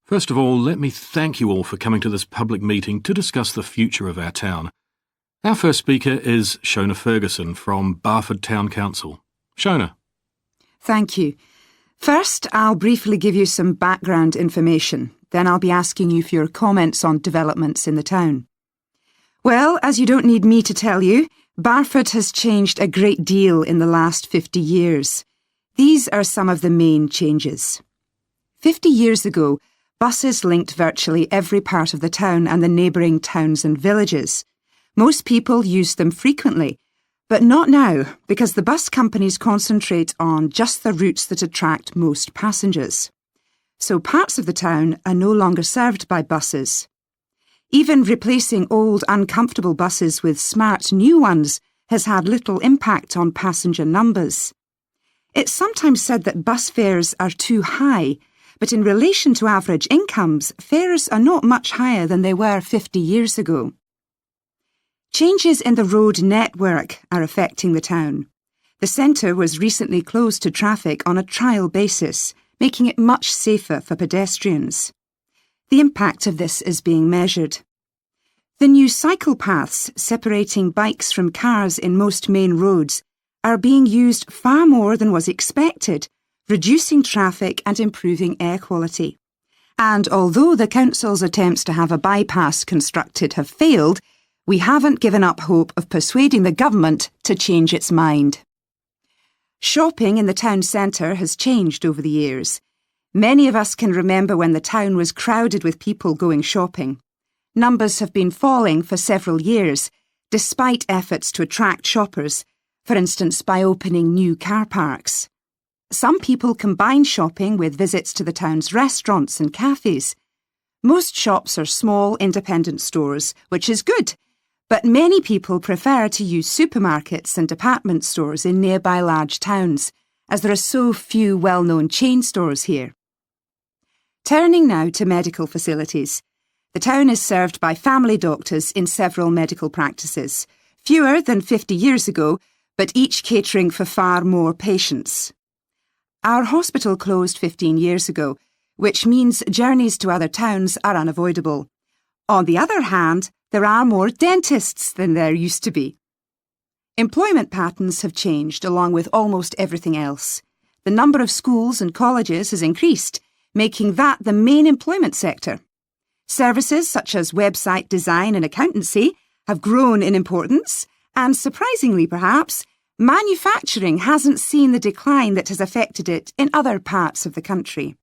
First of all, let me thank you all for coming to this public meeting to discuss the future of our town. Our first speaker is Shona Ferguson from Barford Town Council. Shona. Thank you. First, I'll briefly give you some background information. Then I'll be asking you for your comments on developments in the town. Well, as you don't need me to tell you, Barford has changed a great deal in the last 50 years. These are some of the main changes. 50 years ago, buses linked virtually every part of the town and the neighbouring towns and villages. Most people used them frequently, but not now, because the bus companies concentrate on just the routes that attract most passengers. So parts of the town are no longer served by buses. Even replacing old, uncomfortable buses with smart new ones has had little impact on passenger numbers. It's sometimes said that bus fares are too high, but in relation to average incomes, fares are not much higher than they were 50 years ago. Changes in the road network are affecting the town. The centre was recently closed to traffic on a trial basis, making it much safer for pedestrians. The impact of this is being measured. The new cycle paths separating bikes from cars in most main roads are being used far more than was expected, reducing traffic and improving air quality. And although the council's attempts to have a bypass constructed have failed, we haven't given up hope of persuading the government to change its mind. Shopping in the town centre has changed over the years. Many of us can remember when the town was crowded with people going shopping. Numbers have been falling for several years, despite efforts to attract shoppers, for instance by opening new car parks. Some people combine shopping with visits to the town's restaurants and cafes. Most shops are small independent stores, which is good, but many people prefer to use supermarkets and department stores in nearby large towns, as there are so few well-known chain stores here. Turning now to medical facilities. The town is served by family doctors in several medical practices, fewer than 50 years ago, but each catering for far more patients. Our hospital closed 15 years ago, which means journeys to other towns are unavoidable. On the other hand, there are more dentists than there used to be. Employment patterns have changed along with almost everything else. The number of schools and colleges has increased, making that the main employment sector. Services such as website design and accountancy have grown in importance, and surprisingly perhaps, manufacturing hasn't seen the decline that has affected it in other parts of the country.